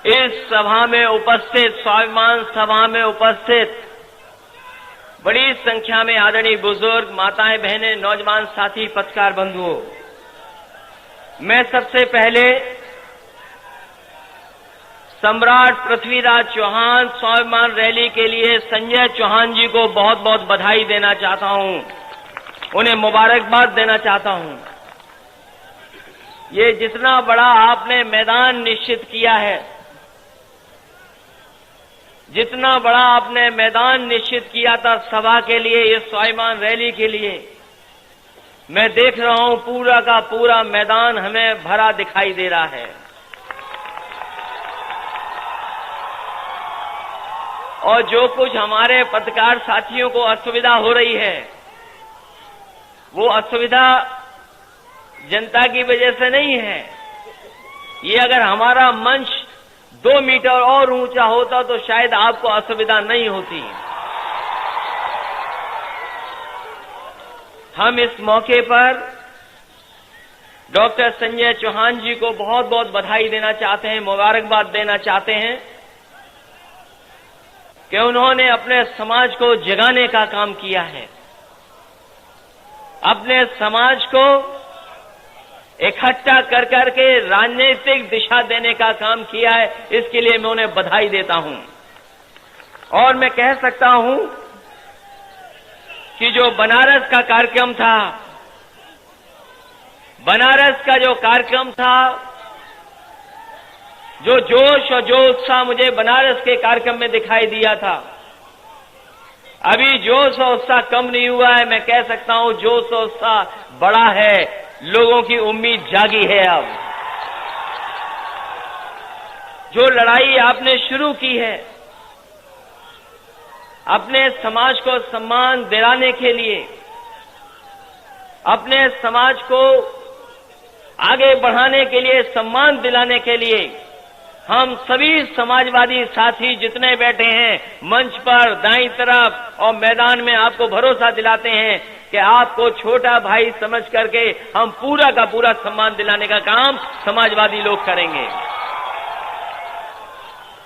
इस सभा में उपस्थित, स्वाभिमान सभा में उपस्थित बड़ी संख्या में आदरणीय बुजुर्ग, माताएं, बहनें, नौजवान साथी, पत्रकार बंधुओं, मैं सबसे पहले सम्राट पृथ्वीराज चौहान स्वाभिमान रैली के लिए संजय चौहान जी को बहुत बहुत बधाई देना चाहता हूं, उन्हें मुबारकबाद देना चाहता हूं। ये जितना बड़ा आपने मैदान निश्चित किया है, जितना बड़ा आपने मैदान निश्चित किया था सभा के लिए, इस स्वाभिमान रैली के लिए, मैं देख रहा हूं पूरा का पूरा मैदान हमें भरा दिखाई दे रहा है। और जो कुछ हमारे पत्रकार साथियों को असुविधा हो रही है, वो असुविधा जनता की वजह से नहीं है। ये अगर हमारा मंच 2 मीटर और ऊंचा होता तो शायद आपको असुविधा नहीं होती। हम इस मौके पर डॉक्टर संजय चौहान जी को बहुत बहुत बधाई देना चाहते हैं, मुबारकबाद देना चाहते हैं कि उन्होंने अपने समाज को जगाने का काम किया है, अपने समाज को इकट्ठा कर करके राजनीतिक दिशा देने का काम किया है। इसके लिए मैं उन्हें बधाई देता हूं। और मैं कह सकता हूं कि जो बनारस का कार्यक्रम था, बनारस का जो कार्यक्रम था, जो जोश और जो उत्साह मुझे बनारस के कार्यक्रम में दिखाई दिया था, अभी जोश और उत्साह कम नहीं हुआ है। मैं कह सकता हूं जोश और उत्साह बड़ा है, लोगों की उम्मीद जागी है। अब जो लड़ाई आपने शुरू की है अपने समाज को सम्मान दिलाने के लिए, अपने समाज को आगे बढ़ाने के लिए, सम्मान दिलाने के लिए, हम सभी समाजवादी साथी जितने बैठे हैं मंच पर दाईं तरफ और मैदान में, आपको भरोसा दिलाते हैं कि आपको छोटा भाई समझ करके हम पूरा का पूरा सम्मान दिलाने का काम समाजवादी लोग करेंगे।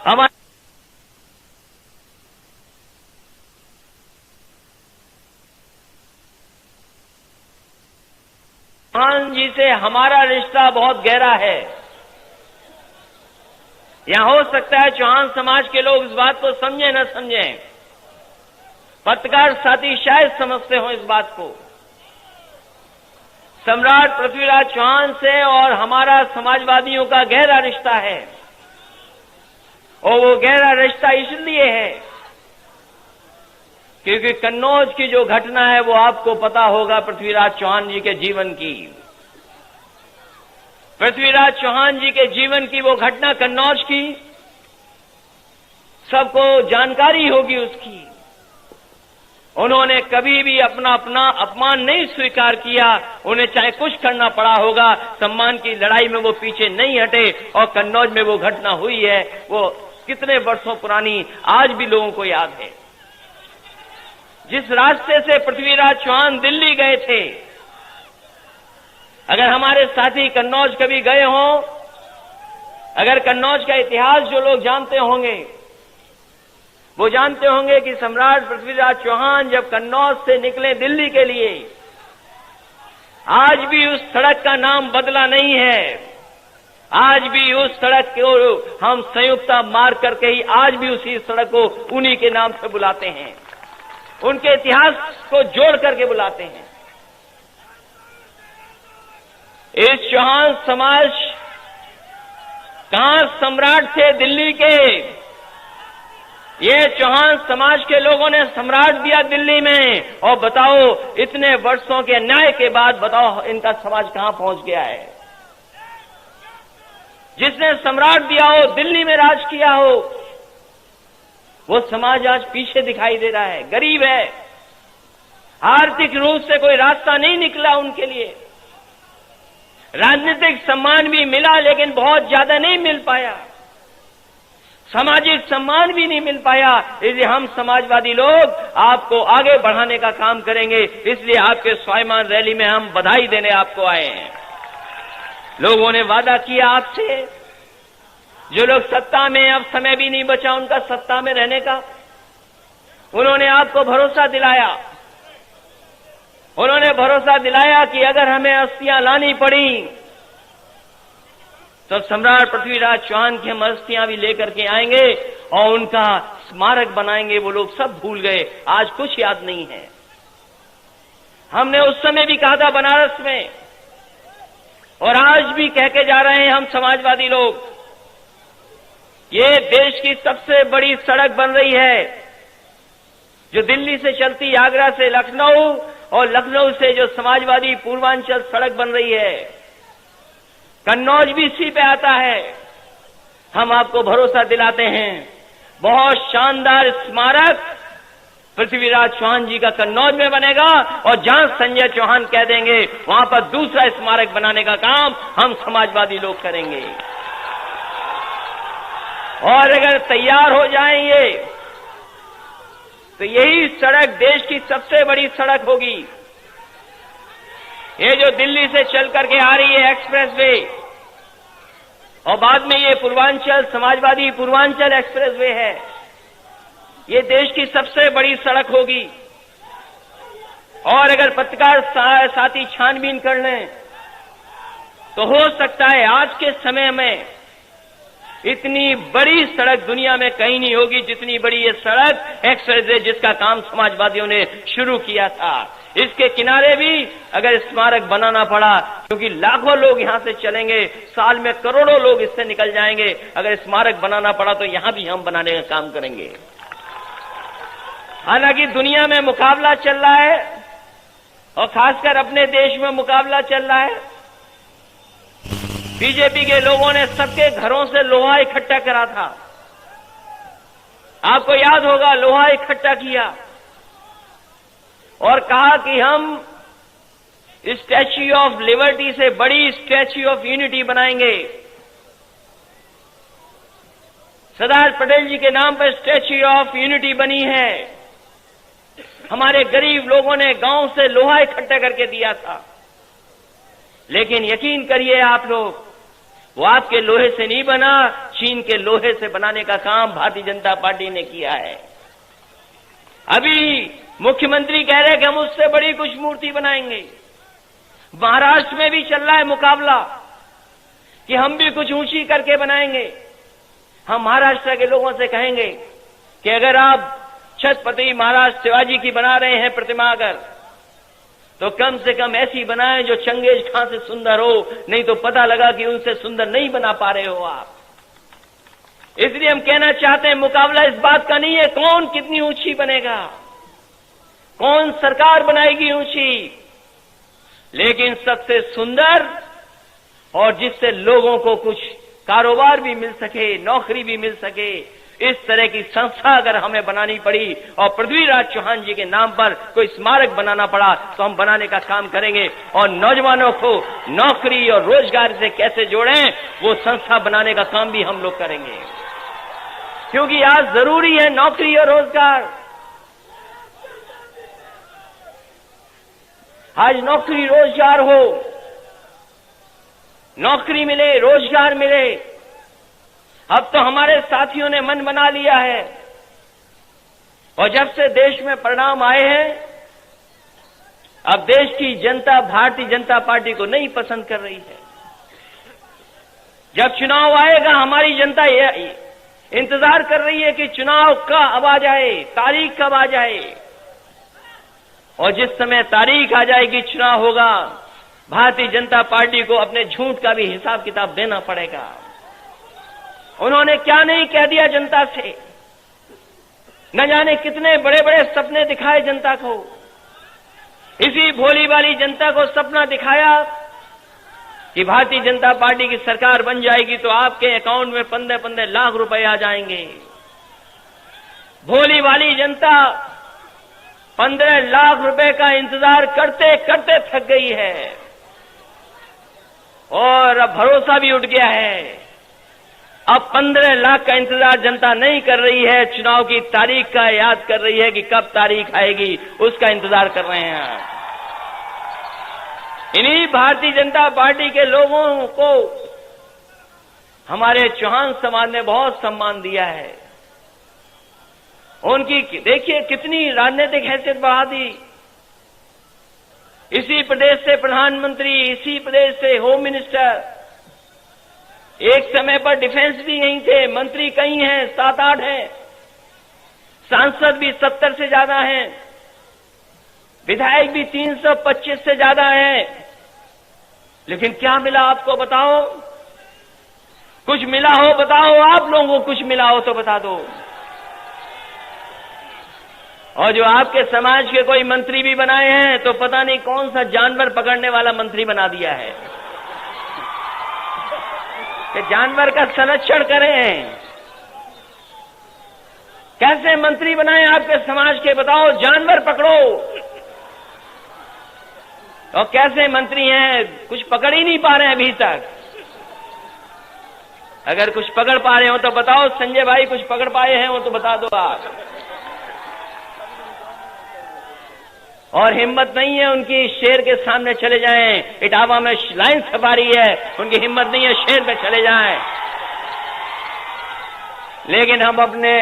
हमारे चौहान जी से हमारा रिश्ता बहुत गहरा है। यहां हो सकता है चौहान समाज के लोग इस बात को समझे न समझें, पत्रकार साथी शायद समझते हो इस बात को। सम्राट पृथ्वीराज चौहान से और हमारा समाजवादियों का गहरा रिश्ता है, और वो गहरा रिश्ता इसलिए है क्योंकि कन्नौज की जो घटना है वो आपको पता होगा, पृथ्वीराज चौहान जी के जीवन की, पृथ्वीराज चौहान जी के जीवन की वो घटना कन्नौज की, सबको जानकारी होगी उसकी। उन्होंने कभी भी अपना अपमान नहीं स्वीकार किया, उन्हें चाहे कुछ करना पड़ा होगा, सम्मान की लड़ाई में वो पीछे नहीं हटे। और कन्नौज में वो घटना हुई है, वो कितने वर्षों पुरानी, आज भी लोगों को याद है। जिस रास्ते से पृथ्वीराज चौहान दिल्ली गए थे, अगर हमारे साथी कन्नौज कभी गए हों, अगर कन्नौज का इतिहास जो लोग जानते होंगे, वो जानते होंगे कि सम्राट पृथ्वीराज चौहान जब कन्नौज से निकले दिल्ली के लिए, आज भी उस सड़क का नाम बदला नहीं है। आज भी उस सड़क को हम संयुक्ता मार्ग करके ही आज भी उसी सड़क को उन्हीं के नाम से बुलाते हैं, उनके इतिहास को जोड़ करके बुलाते हैं। इस चौहान समाज कहां सम्राट थे दिल्ली के, ये चौहान समाज के लोगों ने सम्राट दिया दिल्ली में। और बताओ इतने वर्षों के अन्याय के बाद बताओ इनका समाज कहां पहुंच गया है। जिसने सम्राट दिया हो, दिल्ली में राज किया हो, वो समाज आज पीछे दिखाई दे रहा है, गरीब है, आर्थिक रूप से कोई रास्ता नहीं निकला उनके लिए। राजनीतिक सम्मान भी मिला लेकिन बहुत ज्यादा नहीं मिल पाया, सामाजिक सम्मान भी नहीं मिल पाया। इसलिए हम समाजवादी लोग आपको आगे बढ़ाने का काम करेंगे, इसलिए आपके स्वाभिमान रैली में हम बधाई देने आपको आए हैं। लोगों ने वादा किया आपसे, जो लोग सत्ता में, अब समय भी नहीं बचा उनका सत्ता में रहने का, उन्होंने आपको भरोसा दिलाया। उन्होंने भरोसा दिलाया कि अगर हमें अस्थियां लानी पड़ी तो सम्राट पृथ्वीराज चौहान की हम अस्थियां भी लेकर के आएंगे और उनका स्मारक बनाएंगे। वो लोग सब भूल गए, आज कुछ याद नहीं है। हमने उस समय भी कहा था बनारस में, और आज भी कह के जा रहे हैं हम समाजवादी लोग, ये देश की सबसे बड़ी सड़क बन रही है, जो दिल्ली से चलती आगरा से लखनऊ और लखनऊ से जो समाजवादी पूर्वांचल सड़क बन रही है, कन्नौज भी इसी पे आता है। हम आपको भरोसा दिलाते हैं, बहुत शानदार स्मारक पृथ्वीराज चौहान जी का कन्नौज में बनेगा, और जहां संजय चौहान कह देंगे वहां पर दूसरा स्मारक बनाने का काम हम समाजवादी लोग करेंगे। और अगर तैयार हो जाएंगे तो यही सड़क देश की सबसे बड़ी सड़क होगी। ये जो दिल्ली से चल करके आ रही है एक्सप्रेसवे, और बाद में ये पूर्वांचल समाजवादी पूर्वांचल एक्सप्रेसवे है, ये देश की सबसे बड़ी सड़क होगी। और अगर पत्रकार साथी छानबीन कर लें तो हो सकता है आज के समय में इतनी बड़ी सड़क दुनिया में कहीं नहीं होगी जितनी बड़ी ये सड़क एक्सप्रेसवे, जिसका काम समाजवादियों ने शुरू किया था। इसके किनारे भी अगर स्मारक बनाना पड़ा, क्योंकि लाखों लोग यहां से चलेंगे, साल में करोड़ों लोग इससे निकल जाएंगे, अगर स्मारक बनाना पड़ा तो यहां भी हम बनाने का काम करेंगे। हालांकि दुनिया में मुकाबला चल रहा है, और खासकर अपने देश में मुकाबला चल रहा है। बीजेपी के लोगों ने सबके घरों से लोहा इकट्ठा करा था, आपको याद होगा, लोहा इकट्ठा किया और कहा कि हम स्टैच्यू ऑफ लिबर्टी से बड़ी स्टैच्यू ऑफ यूनिटी बनाएंगे। सरदार पटेल जी के नाम पर स्टैच्यू ऑफ यूनिटी बनी है। हमारे गरीब लोगों ने गांव से लोहा इकट्ठा करके दिया था, लेकिन यकीन करिए आप लोग, वो आपके लोहे से नहीं बना, चीन के लोहे से बनाने का काम भारतीय जनता पार्टी ने किया है। अभी मुख्यमंत्री कह रहे हैं कि हम उससे बड़ी कुछ मूर्ति बनाएंगे। महाराष्ट्र में भी चल रहा है मुकाबला कि हम भी कुछ ऊंची करके बनाएंगे। हम महाराष्ट्र के लोगों से कहेंगे कि अगर आप छत्रपति महाराज शिवाजी की बना रहे हैं प्रतिमा, अगर तो कम से कम ऐसी बनाएं जो चंगेज खां से सुंदर हो, नहीं तो पता लगा कि उनसे सुंदर नहीं बना पा रहे हो आप। इसलिए हम कहना चाहते हैं, मुकाबला इस बात का नहीं है कौन कितनी ऊंची बनेगा, कौन सरकार बनाएगी ऊंची, लेकिन सबसे सुंदर और जिससे लोगों को कुछ कारोबार भी मिल सके, नौकरी भी मिल सके, इस तरह की संस्था अगर हमें बनानी पड़ी और पृथ्वीराज चौहान जी के नाम पर कोई स्मारक बनाना पड़ा तो हम बनाने का काम करेंगे। और नौजवानों को नौकरी और रोजगार से कैसे जोड़ें, वो संस्था बनाने का काम भी हम लोग करेंगे, क्योंकि आज जरूरी है नौकरी और रोजगार। आज नौकरी रोजगार हो, नौकरी मिले, रोजगार मिले। अब तो हमारे साथियों ने मन बना लिया है, और जब से देश में परिणाम आए हैं, अब देश की जनता भारतीय जनता पार्टी को नहीं पसंद कर रही है। जब चुनाव आएगा, हमारी जनता इंतजार कर रही है कि चुनाव कब आ जाए, तारीख कब आ जाए, और जिस समय तारीख आ जाएगी, चुनाव होगा, भारतीय जनता पार्टी को अपने झूठ का भी हिसाब किताब देना पड़ेगा। उन्होंने क्या नहीं कह दिया जनता से, न जाने कितने बड़े बड़े सपने दिखाए जनता को। इसी भोली वाली जनता को सपना दिखाया कि भारतीय जनता पार्टी की सरकार बन जाएगी तो आपके अकाउंट में 15-15 लाख रुपए आ जाएंगे। भोली वाली जनता 15 लाख रुपए का इंतजार करते करते थक गई है, और अब भरोसा भी उठ गया है। अब 15 लाख का इंतजार जनता नहीं कर रही है, चुनाव की तारीख का याद कर रही है कि कब तारीख आएगी, उसका इंतजार कर रहे हैं। इन्हीं भारतीय जनता पार्टी के लोगों को हमारे चौहान समाज ने बहुत सम्मान दिया है। उनकी देखिए कितनी राजनीतिक हैसियत बढ़ा दी। इसी प्रदेश से प्रधानमंत्री, इसी प्रदेश से होम मिनिस्टर, एक समय पर डिफेंस भी यहीं थे, मंत्री कई हैं, 7-8 हैं, सांसद भी 70 से ज्यादा हैं, विधायक भी 325 से ज्यादा हैं। लेकिन क्या मिला आपको बताओ? कुछ मिला हो बताओ, आप लोगों को कुछ मिला हो तो बता दो। और जो आपके समाज के कोई मंत्री भी बनाए हैं तो पता नहीं कौन सा जानवर पकड़ने वाला मंत्री बना दिया है कि जानवर का संरक्षण करें। कैसे मंत्री बनाए आपके समाज के बताओ? जानवर पकड़ो। और कैसे मंत्री हैं, कुछ पकड़ ही नहीं पा रहे हैं अभी तक। अगर कुछ पकड़ पा रहे हो तो बताओ, संजय भाई कुछ पकड़ पाए हैं वो तो बता दो आप। और हिम्मत नहीं है उनकी शेर के सामने चले जाएं। इटावा में लाइन सफारी है, उनकी हिम्मत नहीं है शेर पे चले जाएं। लेकिन हम अपने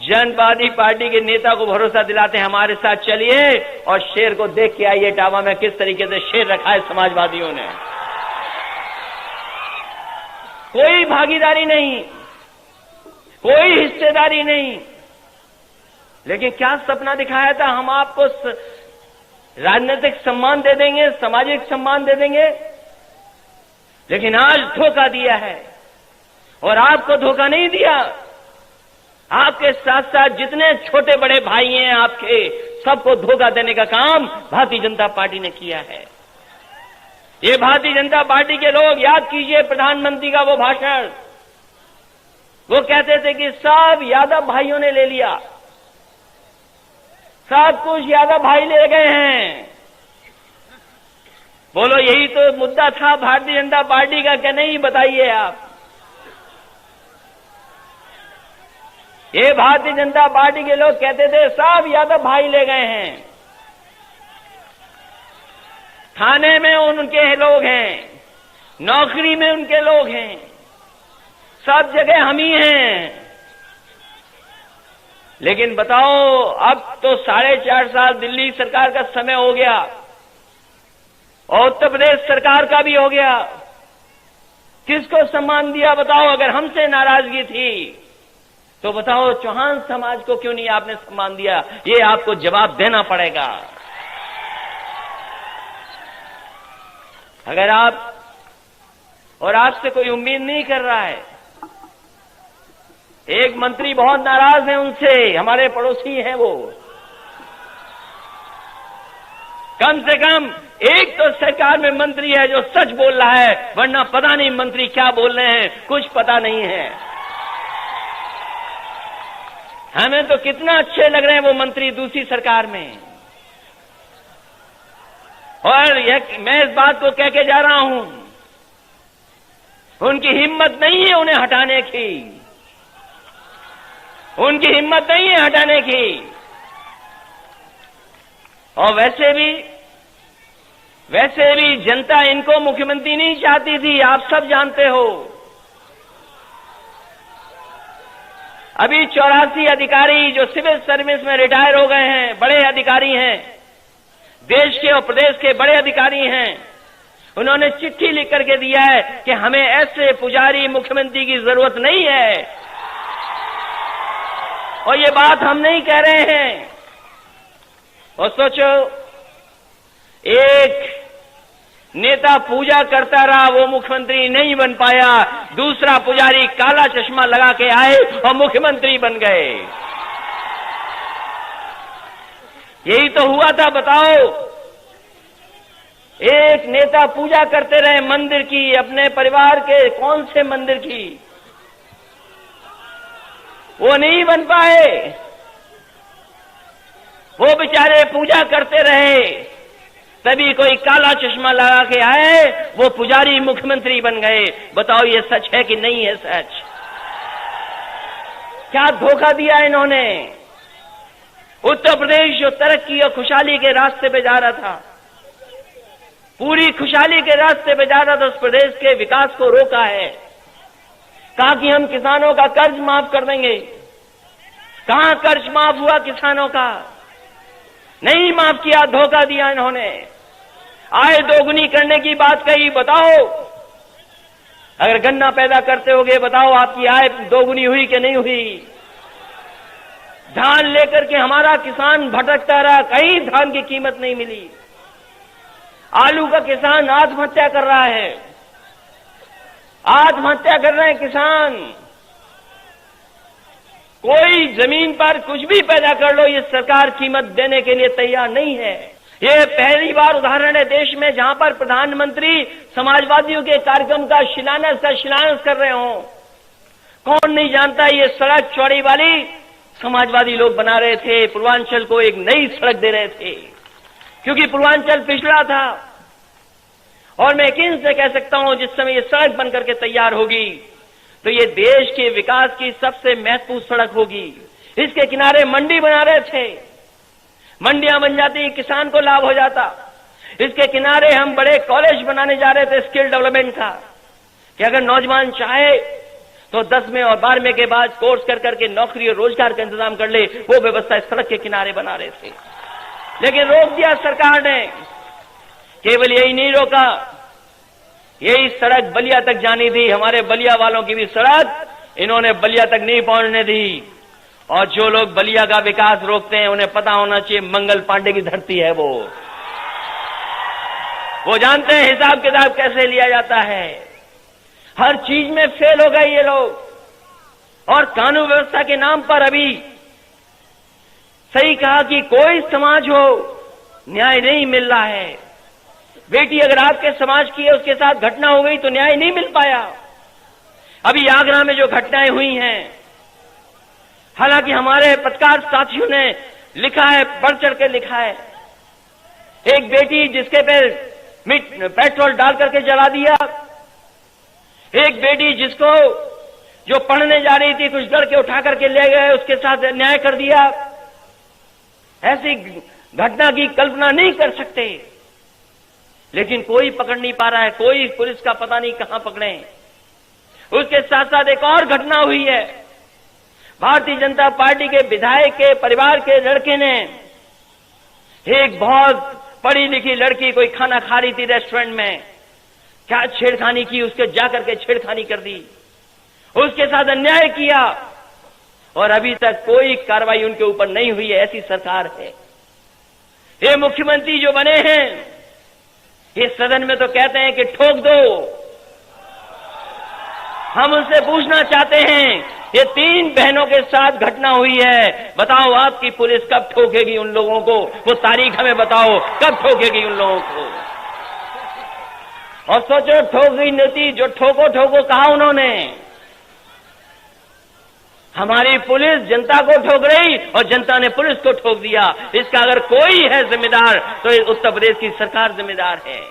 जनवादी पार्टी के नेता को भरोसा दिलाते हैं, हमारे साथ चलिए और शेर को देख के आइए इटावा में किस तरीके से शेर रखा है समाजवादियों ने। कोई भागीदारी नहीं, कोई हिस्सेदारी नहीं। लेकिन क्या सपना दिखाया था, हम आपको राजनीतिक सम्मान दे देंगे, सामाजिक सम्मान दे देंगे। लेकिन आज धोखा दिया है। और आपको धोखा नहीं दिया, आपके साथ साथ जितने छोटे बड़े भाई हैं आपके, सबको धोखा देने का काम भारतीय जनता पार्टी ने किया है। ये भारतीय जनता पार्टी के लोग, याद कीजिए प्रधानमंत्री का वो भाषण, वो कहते थे कि सब यादव भाइयों ने ले लिया, सब कुछ यादव भाई ले गए हैं। बोलो यही तो मुद्दा था भारतीय जनता पार्टी का, क्या नहीं? बताइए आप। ये भारतीय जनता पार्टी के लोग कहते थे सब यादव भाई ले गए हैं, थाने में उनके लोग हैं, नौकरी में उनके लोग हैं, सब जगह हम ही हैं। लेकिन बताओ, अब तो 4.5 साल दिल्ली सरकार का समय हो गया और उत्तर प्रदेश सरकार का भी हो गया। किसको सम्मान दिया बताओ? अगर हमसे नाराजगी थी तो बताओ चौहान समाज को क्यों नहीं आपने सम्मान दिया? ये आपको जवाब देना पड़ेगा। अगर आप और आपसे कोई उम्मीद नहीं कर रहा है, एक मंत्री बहुत नाराज है उनसे, हमारे पड़ोसी हैं वो, कम से कम एक तो सरकार में मंत्री है जो सच बोल रहा है, वरना पता नहीं मंत्री क्या बोल रहे हैं, कुछ पता नहीं है। हमें तो कितना अच्छे लग रहे हैं वो मंत्री दूसरी सरकार में। और मैं इस बात को कह के जा रहा हूं, उनकी हिम्मत नहीं है उन्हें हटाने की, उनकी हिम्मत नहीं है हटाने की। और वैसे भी जनता इनको मुख्यमंत्री नहीं चाहती थी, आप सब जानते हो। अभी 84 अधिकारी जो सिविल सर्विस में रिटायर हो गए हैं, बड़े अधिकारी हैं, देश के और प्रदेश के बड़े अधिकारी हैं, उन्होंने चिट्ठी लिख करके दिया है कि हमें ऐसे पुजारी मुख्यमंत्री की जरूरत नहीं है। और ये बात हम नहीं कह रहे हैं। और सोचो, एक नेता पूजा करता रहा, वो मुख्यमंत्री नहीं बन पाया, दूसरा पुजारी काला चश्मा लगा के आए और मुख्यमंत्री बन गए। यही तो हुआ था। बताओ, एक नेता पूजा करते रहे मंदिर की, अपने परिवार के कौन से मंदिर की, वो नहीं बन पाए। वो बेचारे पूजा करते रहे, तभी कोई काला चश्मा लगा के आए, वो पुजारी मुख्यमंत्री बन गए। बताओ ये सच है कि नहीं है सच? क्या धोखा दिया इन्होंने। उत्तर प्रदेश जो तरक्की और खुशहाली के रास्ते पे जा रहा था, पूरी खुशहाली के रास्ते पे जा रहा था, उस प्रदेश के विकास को रोका है। कहा कि हम किसानों का कर्ज माफ कर देंगे। कहां कर्ज माफ हुआ किसानों का? नहीं माफ किया, धोखा दिया इन्होंने। आय दोगुनी करने की बात कही। बताओ, अगर गन्ना पैदा करते होगे, बताओ आपकी आय दोगुनी हुई कि नहीं हुई? धान लेकर के हमारा किसान भटकता रहा, कहीं धान की कीमत नहीं मिली। आलू का किसान आत्महत्या कर रहा है, आत्महत्या कर रहे हैं किसान। कोई जमीन पर कुछ भी पैदा कर लो, ये सरकार कीमत देने के लिए तैयार नहीं है। ये पहली बार उदाहरण है देश में जहां पर प्रधानमंत्री समाजवादियों के कार्यक्रम का शिलान्यास कर रहे हो। कौन नहीं जानता, ये सड़क चौड़ी वाली समाजवादी लोग बना रहे थे, पूर्वांचल को एक नई सड़क दे रहे थे, क्योंकि पूर्वांचल पिछड़ा था। और मैं यकीन से कह सकता हूं, जिस समय ये सड़क बनकर के तैयार होगी तो ये देश के विकास की सबसे महत्वपूर्ण सड़क होगी। इसके किनारे मंडी बना रहे थे, मंडियां बन जाती, किसान को लाभ हो जाता। इसके किनारे हम बड़े कॉलेज बनाने जा रहे थे स्किल डेवलपमेंट का, कि अगर नौजवान चाहे तो 10वें और 12वें के बाद कोर्स कर करके नौकरी और रोजगार का इंतजाम कर ले। वो व्यवस्था इस सड़क के किनारे बना रहे थे, लेकिन रोक दिया सरकार ने। केवल यही नहीं रोका, यही सड़क बलिया तक जानी थी, हमारे बलिया वालों की भी सड़क इन्होंने बलिया तक नहीं पहुंचने दी। और जो लोग बलिया का विकास रोकते हैं, उन्हें पता होना चाहिए मंगल पांडे की धरती है वो जानते हैं हिसाब किताब कैसे लिया जाता है। हर चीज में फेल हो गए ये लोग। और कानून व्यवस्था के नाम पर अभी सही कहा कि कोई समाज हो, न्याय नहीं मिल रहा है। बेटी अगर आपके समाज की है, उसके साथ घटना हो गई तो न्याय नहीं मिल पाया। अभी आगरा में जो घटनाएं हुई हैं, हालांकि हमारे पत्रकार साथियों ने लिखा है, बढ़ चढ़ के लिखा है। एक बेटी जिसके पे पेट्रोल डाल करके जला दिया, एक बेटी जिसको जो पढ़ने जा रही थी कुछ लड़के उठा करके ले गए, उसके साथ अन्याय कर दिया। ऐसी घटना की कल्पना नहीं कर सकते, लेकिन कोई पकड़ नहीं पा रहा है, कोई पुलिस का पता नहीं कहां पकड़े। उसके साथ साथ एक और घटना हुई है। भारतीय जनता पार्टी के विधायक के परिवार के लड़के ने एक बहुत पढ़ी लिखी लड़की कोई खाना खा रही थी रेस्टोरेंट में, क्या छेड़खानी की, उसके जाकर के छेड़खानी कर दी, उसके साथ अन्याय किया और अभी तक कोई कार्रवाई उनके ऊपर नहीं हुई है। ऐसी सरकार है। ये मुख्यमंत्री जो बने हैं, ये सदन में तो कहते हैं कि ठोक दो। हम उनसे पूछना चाहते हैं, ये 3 बहनों के साथ घटना हुई है, बताओ आपकी पुलिस कब ठोकेगी उन लोगों को? वो तारीख हमें बताओ, कब ठोकेगी उन लोगों को? और सोचो, ठोक गई नीति, जो ठोको ठोको कहा उन्होंने। हमारी पुलिस जनता को ठोक रही और जनता ने पुलिस को ठोक दिया। इसका अगर कोई है जिम्मेदार तो उत्तर प्रदेश की सरकार जिम्मेदार है।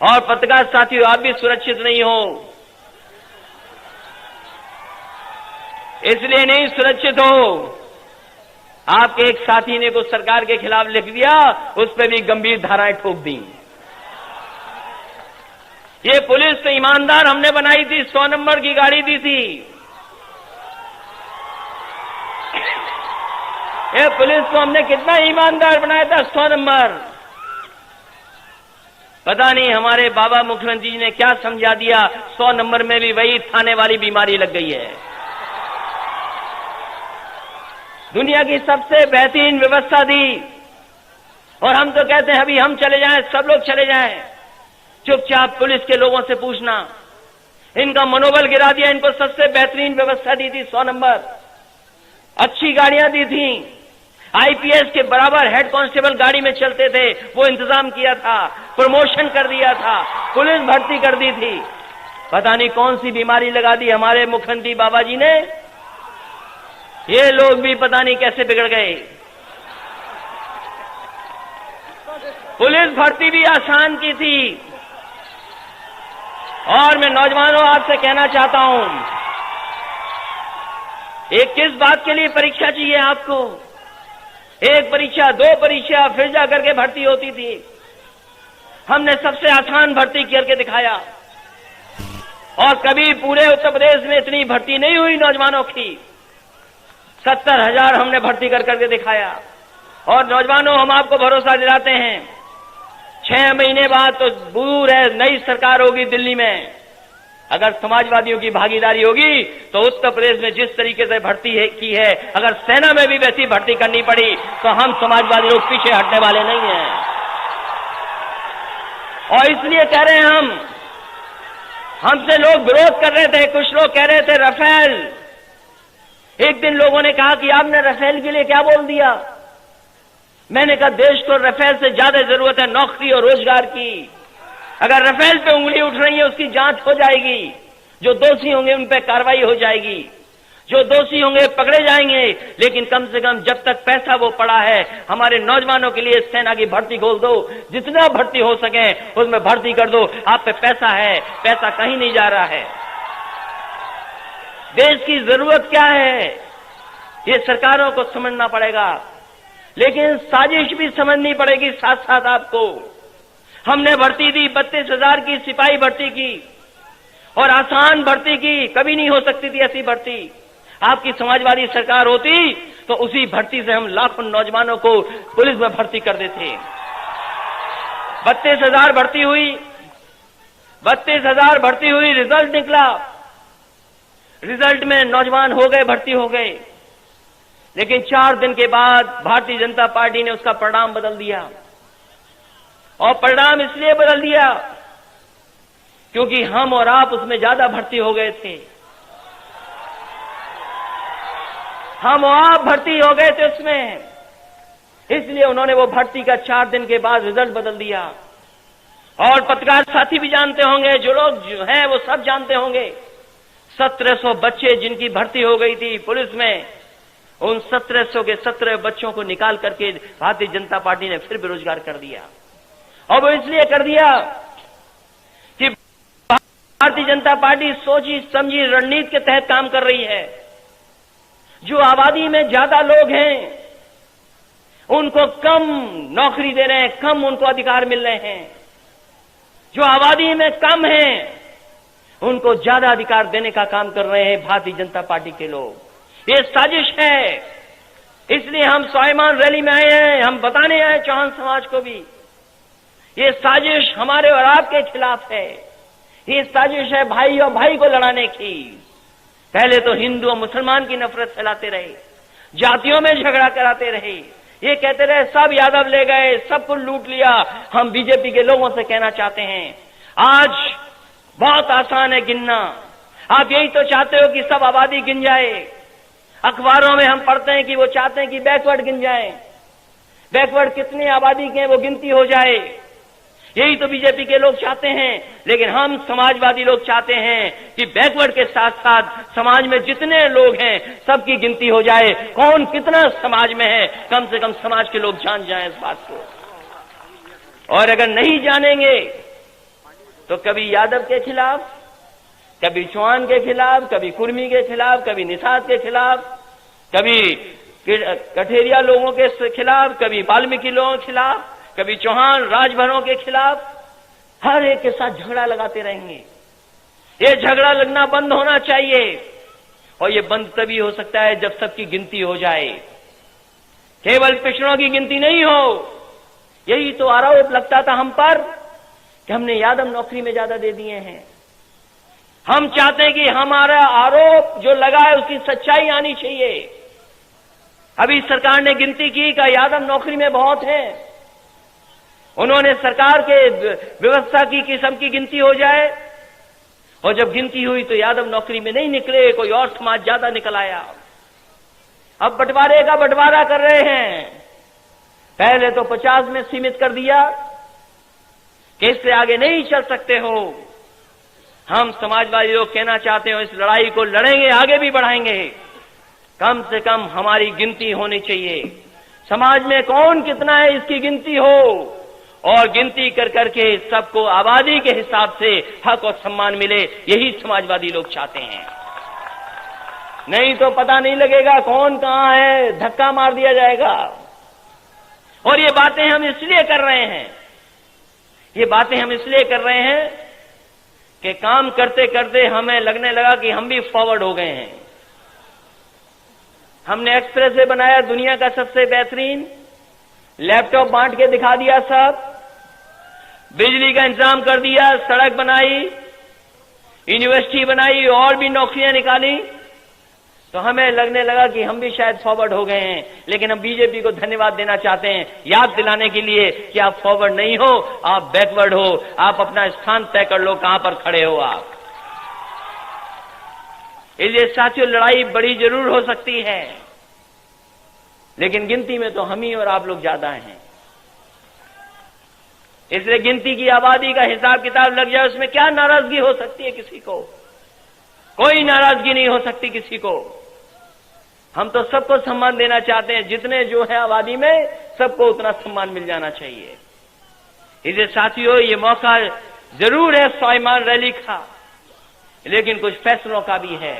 और पत्रकार साथियों, आप भी सुरक्षित नहीं हो, इसलिए नहीं सुरक्षित हो, आपके एक साथी ने कुछ सरकार के खिलाफ लिख दिया, उस पर भी गंभीर धाराएं ठोक दी। ये पुलिस तो ईमानदार हमने बनाई थी, 100 नंबर की गाड़ी दी थी। ये पुलिस को हमने कितना ईमानदार बनाया था, 100 नंबर। पता नहीं हमारे बाबा मुख्यमंत्री जी ने क्या समझा दिया, 100 नंबर में भी वही थाने वाली बीमारी लग गई है। दुनिया की सबसे बेहतरीन व्यवस्था दी और हम तो कहते हैं अभी हम चले जाएं, सब लोग चले जाएं। चुपचाप पुलिस के लोगों से पूछना, इनका मनोबल गिरा दिया। इनको सबसे बेहतरीन व्यवस्था दी थी, 100 नंबर, अच्छी गाड़ियां दी थी, आईपीएस के बराबर हेड कांस्टेबल गाड़ी में चलते थे, वो इंतजाम किया था, प्रमोशन कर दिया था, पुलिस भर्ती कर दी थी। पता नहीं कौन सी बीमारी लगा दी हमारे मुख्यमंत्री बाबा जी ने। ये लोग भी पता नहीं कैसे बिगड़ गए। पुलिस भर्ती भी आसान की थी। और मैं नौजवानों आपसे कहना चाहता हूं, एक किस बात के लिए परीक्षा चाहिए आपको? एक परीक्षा, 2 परीक्षा, फिर जा करके भर्ती होती थी। हमने सबसे आसान भर्ती करके दिखाया, और कभी पूरे उत्तर प्रदेश में इतनी भर्ती नहीं हुई नौजवानों की। 70,000 हमने भर्ती करके दिखाया। और नौजवानों, हम आपको भरोसा दिलाते हैं, 6 महीने बाद तो दूर है, नई सरकार होगी दिल्ली में। अगर समाजवादियों की भागीदारी होगी तो उत्तर प्रदेश में जिस तरीके से भर्ती की है, अगर सेना में भी वैसी भर्ती करनी पड़ी तो हम समाजवादी लोग पीछे हटने वाले नहीं हैं। और इसलिए कह रहे हैं, हमसे लोग विरोध कर रहे थे, कुछ लोग कह रहे थे राफेल। एक दिन लोगों ने कहा कि आपने राफेल के लिए क्या बोल दिया। मैंने कहा, देश को राफेल से ज्यादा जरूरत है नौकरी और रोजगार की। अगर राफेल पे उंगली उठ रही है उसकी जांच हो जाएगी, जो दोषी होंगे उन पे कार्रवाई हो जाएगी, जो दोषी होंगे पकड़े जाएंगे। लेकिन कम से कम जब तक पैसा वो पड़ा है, हमारे नौजवानों के लिए सेना की भर्ती खोल दो, जितना भर्ती हो सके उसमें भर्ती कर दो। आप पे पैसा है, पैसा कहीं नहीं जा रहा है। देश की जरूरत क्या है ये सरकारों को समझना पड़ेगा, लेकिन साजिश भी समझनी पड़ेगी साथ साथ आपको। हमने भर्ती दी, 32,000 की सिपाही भर्ती की, और आसान भर्ती की, कभी नहीं हो सकती थी ऐसी भर्ती। आपकी समाजवादी सरकार होती तो उसी भर्ती से हम लाखों नौजवानों को पुलिस में भर्ती कर देते। 32,000 भर्ती हुई, 32,000 भर्ती हुई, रिजल्ट निकला, रिजल्ट में नौजवान हो गए, भर्ती हो गए। लेकिन 4 दिन के बाद भारतीय जनता पार्टी ने उसका परिणाम बदल दिया। और परिणाम इसलिए बदल दिया क्योंकि हम और आप उसमें ज्यादा भर्ती हो गए थे। हम और आप भर्ती हो गए थे उसमें, इसलिए उन्होंने वो भर्ती का 4 दिन के बाद रिजल्ट बदल दिया। और पत्रकार साथी भी जानते होंगे, जो लोग जो हैं वो सब जानते होंगे, 1700 बच्चे जिनकी भर्ती हो गई थी पुलिस में, उन 1700 के 17 बच्चों को निकाल करके भारतीय जनता पार्टी ने फिर बेरोजगार कर दिया। और वो इसलिए कर दिया कि भारतीय जनता पार्टी सोची समझी रणनीति के तहत काम कर रही है। जो आबादी में ज्यादा लोग हैं उनको कम नौकरी दे रहे हैं, कम उनको अधिकार मिल रहे हैं। जो आबादी में कम हैं उनको ज्यादा अधिकार देने का काम कर रहे हैं भारतीय जनता पार्टी के लोग। ये साजिश है, इसलिए हम स्वाभिमान रैली में आए हैं। हम बताने आए चौहान समाज को भी, ये साजिश हमारे और आपके खिलाफ है। ये साजिश है भाई और भाई को लड़ाने की। पहले तो हिंदू और मुसलमान की नफरत फैलाते रहे, जातियों में झगड़ा कराते रहे, ये कहते रहे सब यादव ले गए, सब कुछ लूट लिया। हम बीजेपी के लोगों से कहना चाहते हैं, आज बहुत आसान है गिनना। आप यही तो चाहते हो कि सब आबादी गिन जाए। अखबारों में हम पढ़ते हैं कि वो चाहते हैं कि बैकवर्ड गिन जाए। बैकवर्ड कितनी आबादी के हैं वो गिनती हो जाए, यही तो बीजेपी के लोग चाहते हैं। लेकिन हम समाजवादी लोग चाहते हैं कि बैकवर्ड के साथ साथ समाज में जितने लोग हैं सबकी गिनती हो जाए, कौन कितना समाज में है, कम से कम समाज के लोग जान जाएं इस बात को। और अगर नहीं जानेंगे तो कभी यादव के खिलाफ, कभी चौहान के खिलाफ, कभी कुर्मी के खिलाफ, कभी निषाद के खिलाफ, कभी कठेरिया लोगों के खिलाफ, कभी वाल्मीकि लोगों के खिलाफ, कभी चौहान राजभरों के खिलाफ, हर एक के साथ झगड़ा लगाते रहेंगे। ये झगड़ा लगना बंद होना चाहिए, और ये बंद तभी हो सकता है जब सबकी गिनती हो जाए, केवल पिछड़ों की गिनती नहीं हो। यही तो आरोप लगता था हम पर कि हमने यादव नौकरी में ज्यादा दे दिए हैं। हम चाहते हैं कि हमारा आरोप जो लगा है उसकी सच्चाई आनी चाहिए। अभी सरकार ने गिनती की कि यादव नौकरी में बहुत है, उन्होंने सरकार के व्यवस्था की कि सबकी गिनती हो जाए, और जब गिनती हुई तो यादव नौकरी में नहीं निकले, कोई और समाज ज्यादा निकल आया। अब बंटवारे का बंटवारा कर रहे हैं। पहले तो 50 में सीमित कर दिया कि इससे आगे नहीं चल सकते हो। हम समाजवादी लोग कहना चाहते हो, इस लड़ाई को लड़ेंगे, आगे भी बढ़ाएंगे। कम से कम हमारी गिनती होनी चाहिए, समाज में कौन कितना है इसकी गिनती हो, और गिनती कर करके सबको आबादी के हिसाब से हक और सम्मान मिले। यही समाजवादी लोग चाहते हैं। नहीं तो पता नहीं लगेगा कौन कहां है, धक्का मार दिया जाएगा। और ये बातें हम इसलिए कर रहे हैं ये बातें हम इसलिए कर रहे हैं कि काम करते करते हमें लगने लगा कि हम भी फॉरवर्ड हो गए हैं। हमने एक्सप्रेसवे बनाया, दुनिया का सबसे बेहतरीन, लैपटॉप बांट के दिखा दिया सब, बिजली का इंतजाम कर दिया, सड़क बनाई, यूनिवर्सिटी बनाई, और भी नौकरियां निकाली। तो हमें लगने लगा कि हम भी शायद फॉरवर्ड हो गए हैं। लेकिन हम बीजेपी को धन्यवाद देना चाहते हैं, याद दिलाने के लिए कि आप फॉरवर्ड नहीं हो, आप बैकवर्ड हो। आप अपना स्थान तय कर लो, कहां पर खड़े हो आप। इसलिए साथियों, लड़ाई बड़ी जरूर हो सकती है, लेकिन गिनती में तो हम ही और आप लोग ज्यादा हैं। इसलिए गिनती की आबादी का हिसाब किताब लग जाए, उसमें क्या नाराजगी हो सकती है किसी को? कोई नाराजगी नहीं हो सकती किसी को। हम तो सबको सम्मान देना चाहते हैं, जितने जो है आबादी में, सबको उतना सम्मान मिल जाना चाहिए। इसलिए साथियों, ये मौका जरूर है स्वाभिमान रैली का, लेकिन कुछ फैसलों का भी है।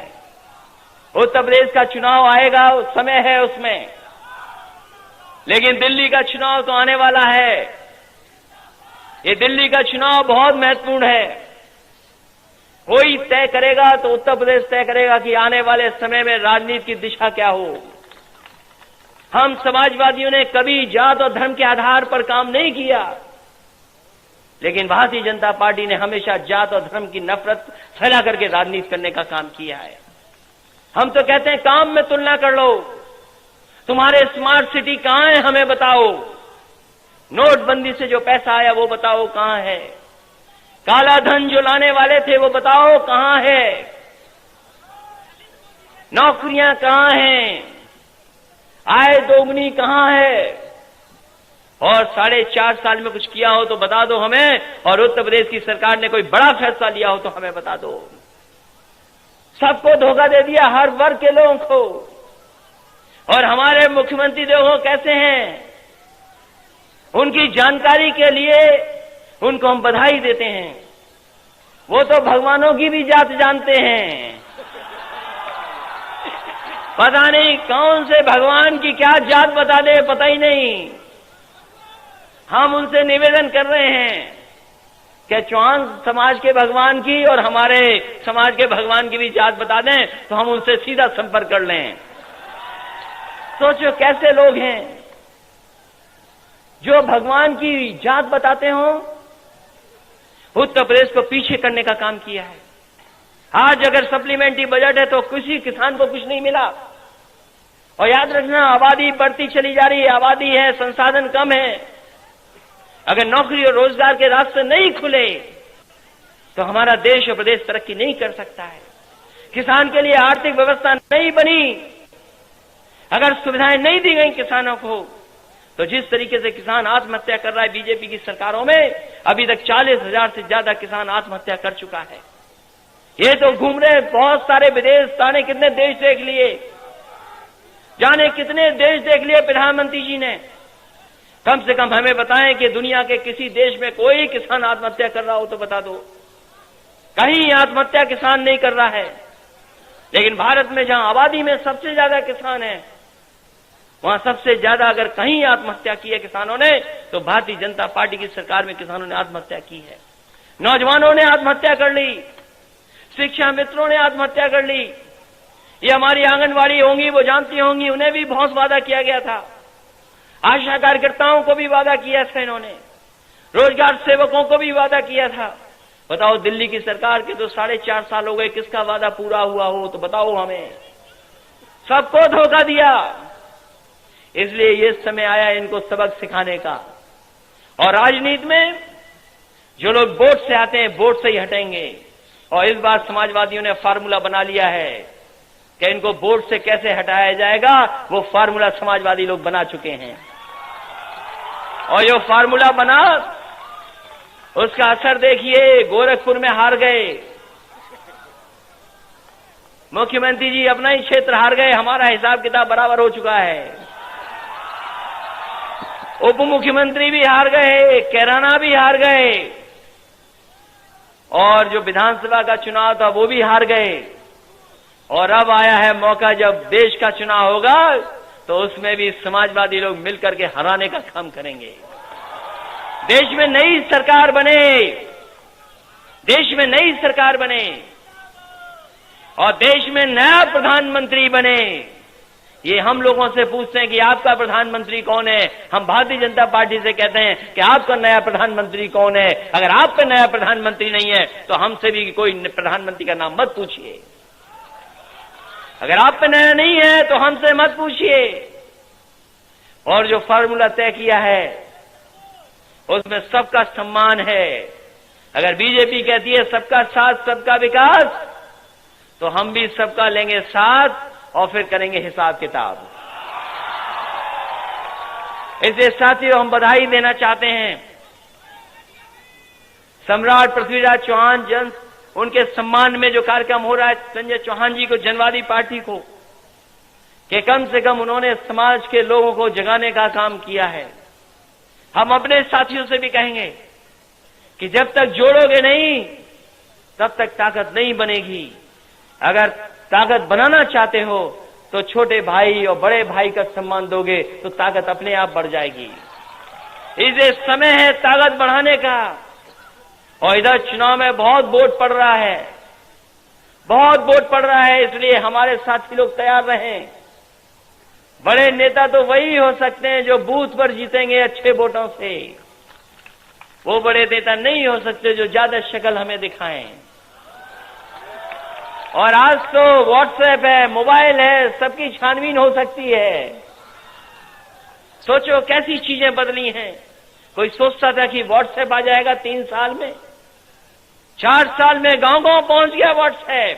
उत्तर प्रदेश का चुनाव आएगा, समय है उसमें, लेकिन दिल्ली का चुनाव तो आने वाला है। ये दिल्ली का चुनाव बहुत महत्वपूर्ण है। कोई तय करेगा तो उत्तर प्रदेश तय करेगा कि आने वाले समय में राजनीति की दिशा क्या हो। हम समाजवादियों ने कभी जात और धर्म के आधार पर काम नहीं किया, लेकिन भारतीय जनता पार्टी ने हमेशा जात और धर्म की नफरत फैला करके राजनीति करने का काम किया है। हम तो कहते हैं काम में तुलना कर लो, तुम्हारे स्मार्ट सिटी कहां है हमें बताओ, नोटबंदी से जो पैसा आया वो बताओ कहां है, काला धन जो लाने वाले थे वो बताओ कहां है, नौकरियां कहां हैं, आय दोगुनी कहां है, और 4.5 साल में कुछ किया हो तो बता दो हमें, और उत्तर प्रदेश की सरकार ने कोई बड़ा फैसला लिया हो तो हमें बता दो। सबको धोखा दे दिया, हर वर्ग के लोगों को। और हमारे मुख्यमंत्री देखो कैसे हैं, उनकी जानकारी के लिए उनको हम बधाई देते हैं। वो तो भगवानों की भी जात जानते हैं, पता नहीं कौन से भगवान की क्या जात बता दे, पता ही नहीं। हम उनसे निवेदन कर रहे हैं कि चौहान समाज के भगवान की और हमारे समाज के भगवान की भी जात बता दें, तो हम उनसे सीधा संपर्क कर लें। सोचो कैसे लोग हैं जो भगवान की जात बताते हो। उत्तर प्रदेश को पीछे करने का काम किया है। आज अगर सप्लीमेंट्री बजट है तो किसी किसान को कुछ नहीं मिला। और याद रखना, आबादी बढ़ती चली जा रही है, आबादी है, संसाधन कम है। अगर नौकरी और रोजगार के रास्ते नहीं खुले तो हमारा देश और प्रदेश तरक्की नहीं कर सकता है। किसान के लिए आर्थिक व्यवस्था नहीं बनी, अगर सुविधाएं नहीं दी गई किसानों को, तो जिस तरीके से किसान आत्महत्या कर रहा है बीजेपी की सरकारों में, अभी तक 40,000 से ज्यादा किसान आत्महत्या कर चुका है। ये तो घूम रहे बहुत सारे विदेश, जाने कितने देश देख लिए, जाने कितने देश देख लिए प्रधानमंत्री जी ने। कम से कम हमें बताएं कि दुनिया के किसी देश में कोई किसान आत्महत्या कर रहा हो तो बता दो। कहीं आत्महत्या किसान नहीं कर रहा है। लेकिन भारत में जहां आबादी में सबसे ज्यादा किसान है, वहां सबसे ज्यादा अगर कहीं आत्महत्या की है किसानों ने, तो भारतीय जनता पार्टी की सरकार में किसानों ने आत्महत्या की है। नौजवानों ने आत्महत्या कर ली, शिक्षा मित्रों ने आत्महत्या कर ली। ये हमारी आंगनवाड़ी होंगी, वो जानती होंगी, उन्हें भी बहुत वादा किया गया था। आशा कार्यकर्ताओं को भी वादा किया था इन्होंने, रोजगार सेवकों को भी वादा किया था। बताओ, दिल्ली की सरकार के तो 4.5 साल हो गए, किसका वादा पूरा हुआ हो तो बताओ हमें। सबको धोखा दिया। इसलिए ये समय आया इनको सबक सिखाने का। और राजनीति में जो लोग वोट से आते हैं, वोट से ही हटेंगे। और इस बार समाजवादियों ने फार्मूला बना लिया है कि इनको वोट से कैसे हटाया जाएगा, वो फार्मूला समाजवादी लोग बना चुके हैं। और जो फार्मूला बना, उसका असर देखिए। गोरखपुर में हार गए मुख्यमंत्री जी, अपना ही क्षेत्र हार गए, हमारा हिसाब किताब बराबर हो चुका है। उप मुख्यमंत्री भी हार गए, कैराना भी हार गए, और जो विधानसभा का चुनाव था वो भी हार गए। और अब आया है मौका, जब देश का चुनाव होगा तो उसमें भी समाजवादी लोग मिलकर के हराने का काम करेंगे। देश में नई सरकार बने, देश में नई सरकार बने और देश में नया प्रधानमंत्री बने। ये हम लोगों से पूछते हैं कि आपका प्रधानमंत्री कौन है। हम भारतीय जनता पार्टी से कहते हैं कि आपका नया प्रधानमंत्री कौन है। अगर आप पे नया प्रधानमंत्री नहीं है तो हमसे भी कोई प्रधानमंत्री का नाम मत पूछिए। अगर आप पे नया नहीं है तो हमसे मत पूछिए। और जो फार्मूला तय किया है उसमें सबका सम्मान है। अगर बीजेपी कहती है सबका साथ सबका विकास, तो हम भी सबका लेंगे साथ और फिर करेंगे हिसाब किताब। इसलिए साथियों, हम बधाई देना चाहते हैं सम्राट पृथ्वीराज चौहान जन उनके सम्मान में जो कार्यक्रम हो रहा है संजय चौहान जी को, जनवादी पार्टी को, कि कम से कम उन्होंने समाज के लोगों को जगाने का काम किया है। हम अपने साथियों से भी कहेंगे कि जब तक जोड़ोगे नहीं तब तक ताकत नहीं बनेगी। अगर ताकत बनाना चाहते हो तो छोटे भाई और बड़े भाई का सम्मान दोगे तो ताकत अपने आप बढ़ जाएगी। इसे समय है ताकत बढ़ाने का। और इधर चुनाव में बहुत वोट पड़ रहा है, बहुत वोट पड़ रहा है, इसलिए हमारे साथी लोग तैयार रहें। बड़े नेता तो वही हो सकते हैं जो बूथ पर जीतेंगे अच्छे वोटों से। वो बड़े नेता नहीं हो सकते जो ज्यादा शक्ल हमें दिखाएं। और आज तो व्हाट्सएप है, मोबाइल है, सबकी छानबीन हो सकती है। सोचो कैसी चीजें बदली हैं। कोई सोचता था कि व्हाट्सएप आ जाएगा 3 साल में, 4 साल में गांव-गांव पहुंच गया व्हाट्सएप।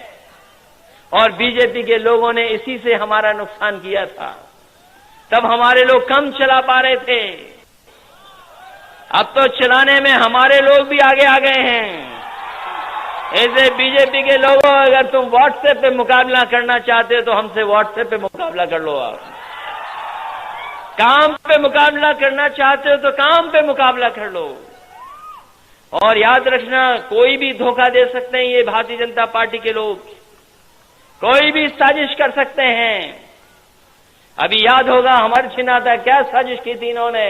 और बीजेपी के लोगों ने इसी से हमारा नुकसान किया था। तब हमारे लोग कम चला पा रहे थे, अब तो चलाने में हमारे लोग भी आगे आ गए हैं। ऐसे बीजेपी के लोगों, अगर तुम व्हाट्सएप पे मुकाबला करना चाहते हो तो हमसे व्हाट्सएप पे मुकाबला कर लो। आप काम पे मुकाबला करना चाहते हो तो काम पे मुकाबला कर लो। और याद रखना, कोई भी धोखा दे सकते हैं ये भारतीय जनता पार्टी के लोग, कोई भी साजिश कर सकते हैं। अभी याद होगा हमारे छिनाता क्या साजिश की थी इन्होंने।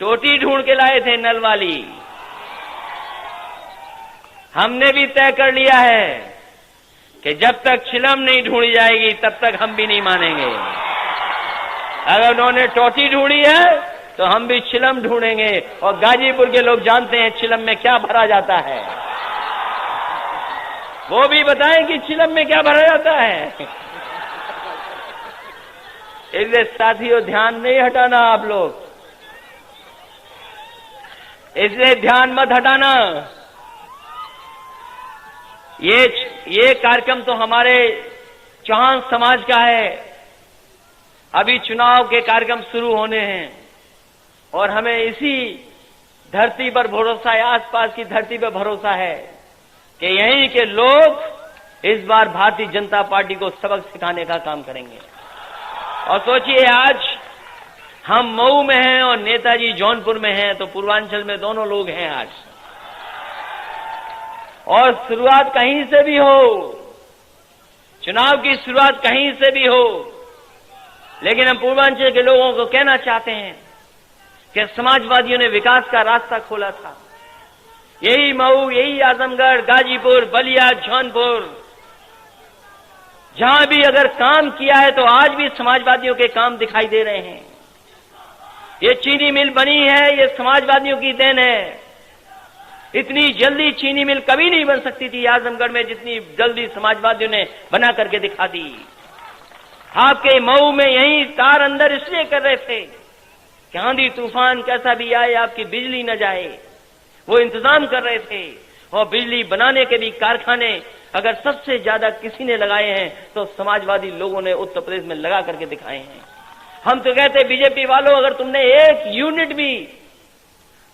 टोटी ढूंढ के लाए थे नल वाली। हमने भी तय कर लिया है कि जब तक चिलम नहीं ढूंढी जाएगी तब तक हम भी नहीं मानेंगे। अगर उन्होंने टोटी ढूंढी है तो हम भी चिलम ढूंढेंगे। और गाजीपुर के लोग जानते हैं चिलम में क्या भरा जाता है, वो भी बताएं कि चिलम में क्या भरा जाता है। इसलिए साथियों, ध्यान नहीं हटाना आप लोग, इसलिए ध्यान मत हटाना। ये कार्यक्रम तो हमारे चौहान समाज का है। अभी चुनाव के कार्यक्रम शुरू होने हैं और हमें इसी धरती पर भरोसा है, आसपास की धरती पर भरोसा है कि यहीं के लोग इस बार भारतीय जनता पार्टी को सबक सिखाने का काम करेंगे। और सोचिए, आज हम मऊ में हैं और नेताजी जौनपुर में हैं, तो पूर्वांचल में दोनों लोग हैं आज। और शुरुआत कहीं से भी हो, चुनाव की शुरुआत कहीं से भी हो, लेकिन हम पूर्वांचल के लोगों को कहना चाहते हैं कि समाजवादियों ने विकास का रास्ता खोला था। यही मऊ, यही आजमगढ़, गाजीपुर, बलिया, जौनपुर, जहां भी अगर काम किया है तो आज भी समाजवादियों के काम दिखाई दे रहे हैं। ये चीनी मिल बनी है, ये समाजवादियों की देन है। इतनी जल्दी चीनी मिल कभी नहीं बन सकती थी आजमगढ़ में, जितनी जल्दी समाजवादियों ने बना करके दिखा दी। आपके मऊ में यही तार अंदर इसलिए कर रहे थे कि आंधी तूफान कैसा भी आए आपकी बिजली न जाए, वो इंतजाम कर रहे थे। और बिजली बनाने के भी कारखाने अगर सबसे ज्यादा किसी ने लगाए हैं तो समाजवादी लोगों ने उत्तर प्रदेश में लगा करके दिखाए हैं। हम तो कहते बीजेपी वालों, अगर तुमने एक यूनिट भी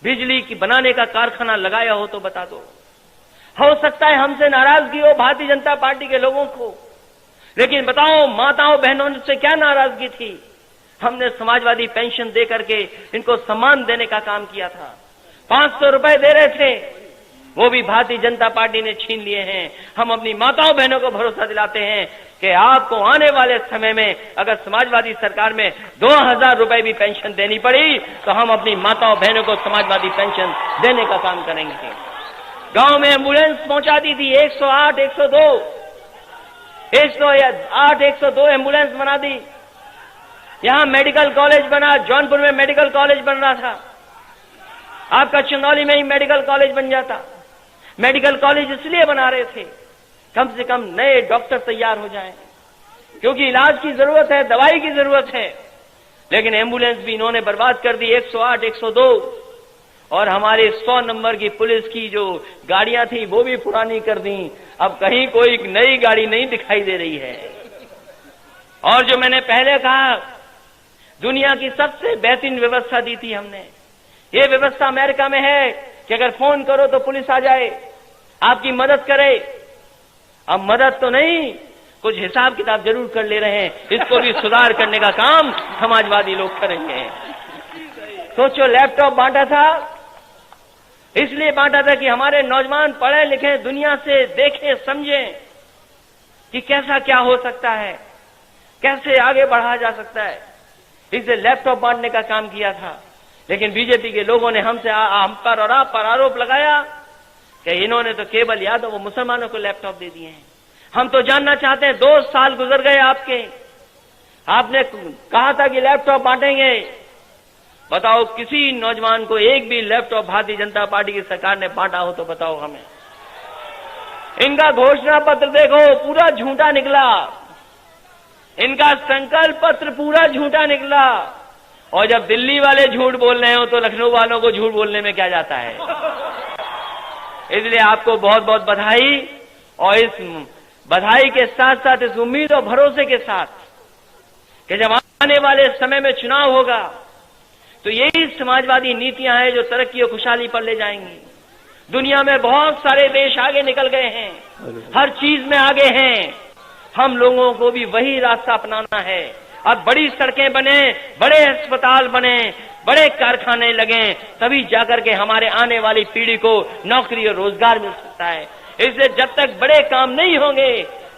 बिजली की बनाने का कारखाना लगाया हो तो बता दो। हो सकता है हमसे नाराजगी हो भारतीय जनता पार्टी के लोगों को, लेकिन बताओ माताओं बहनों से क्या नाराजगी थी। हमने समाजवादी पेंशन दे करके इनको सम्मान देने का काम किया था। 500 रुपए दे रहे थे, वो भी भारतीय जनता पार्टी ने छीन लिए हैं। हम अपनी माताओं बहनों को भरोसा दिलाते हैं कि आपको आने वाले समय में अगर समाजवादी सरकार में 2000 रुपए भी पेंशन देनी पड़ी तो हम अपनी माताओं बहनों को समाजवादी पेंशन देने का काम करेंगे। गांव में एम्बुलेंस पहुंचा दी थी 108, 102, 108, 102 एम्बुलेंस बना दी। यहां मेडिकल कॉलेज बना, जौनपुर में मेडिकल कॉलेज बन रहा था, आपका चंदौली में ही मेडिकल कॉलेज बन जाता। मेडिकल कॉलेज इसलिए बना रहे थे कम से कम नए डॉक्टर तैयार हो जाएं, क्योंकि इलाज की जरूरत है, दवाई की जरूरत है। लेकिन एम्बुलेंस भी इन्होंने बर्बाद कर दी, 108, 102, और हमारे 100 नंबर की पुलिस की जो गाड़ियां थी वो भी पुरानी कर दी। अब कहीं कोई नई गाड़ी नहीं दिखाई दे रही है। और जो मैंने पहले कहा, दुनिया की सबसे बेहतरीन व्यवस्था दी थी हमने। ये व्यवस्था अमेरिका में है कि अगर फोन करो तो पुलिस आ जाए, आपकी मदद करे। अब मदद तो नहीं, कुछ हिसाब किताब जरूर कर ले रहे हैं, इसको भी सुधार करने का काम समाजवादी लोग करेंगे। सोचो, लैपटॉप बांटा था, इसलिए बांटा था कि हमारे नौजवान पढ़े लिखे दुनिया से देखें समझें कि कैसा क्या हो सकता है, कैसे आगे बढ़ा जा सकता है। इसलिए लैपटॉप बांटने का काम किया था। लेकिन बीजेपी के लोगों ने हमसे हम पर और आप पर आरोप लगाया कि इन्होंने तो केवल यादव वो मुसलमानों को लैपटॉप दे दिए हैं। हम तो जानना चाहते हैं, 2 साल गुजर गए आपके, आपने कहा था कि लैपटॉप बांटेंगे। बताओ, किसी नौजवान को एक भी लैपटॉप भारतीय जनता पार्टी की सरकार ने बांटा हो तो बताओ हमें। इनका घोषणा पत्र देखो, पूरा झूठा निकला। इनका संकल्प पत्र पूरा झूठा निकला। और जब दिल्ली वाले झूठ बोल रहे हो तो लखनऊ वालों को झूठ बोलने में क्या जाता है। इसलिए आपको बहुत बहुत बधाई, और इस बधाई के साथ साथ इस उम्मीद और भरोसे के साथ कि जब आने वाले समय में चुनाव होगा तो यही समाजवादी नीतियां हैं जो तरक्की और खुशहाली पर ले जाएंगी। दुनिया में बहुत सारे देश आगे निकल गए हैं, हर चीज में आगे हैं। हम लोगों को भी वही रास्ता अपनाना है। अब बड़ी सड़कें बने, बड़े अस्पताल बने, बड़े कारखाने लगे, तभी जाकर के हमारे आने वाली पीढ़ी को नौकरी और रोजगार मिल सकता है। इसलिए जब तक बड़े काम नहीं होंगे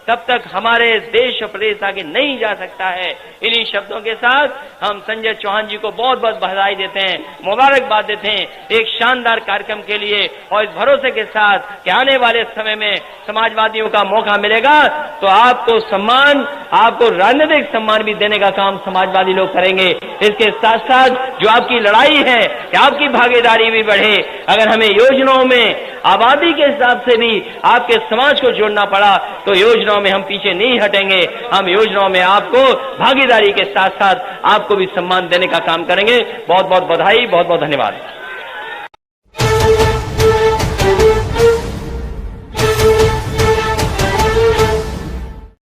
तब तक हमारे देश और प्रदेश आगे नहीं जा सकता है। इन्हीं शब्दों के साथ हम संजय चौहान जी को बहुत बहुत बधाई देते हैं, मुबारकबाद देते हैं एक शानदार कार्यक्रम के लिए, और इस भरोसे के साथ कि आने वाले समय में समाजवादियों का मौका मिलेगा तो आपको सम्मान, आपको राजनीतिक सम्मान भी देने का काम समाजवादी लोग करेंगे। इसके साथ साथ जो आपकी लड़ाई है कि आपकी भागीदारी भी बढ़े। अगर हमें योजनाओं में आबादी के हिसाब से भी आपके समाज को जोड़ना पड़ा तो योजनाओं में हम पीछे नहीं हटेंगे। हम योजनाओं में आपको भागीदारी के साथ साथ आपको भी सम्मान देने का काम करेंगे। बहुत बहुत बधाई, बहुत बहुत धन्यवाद।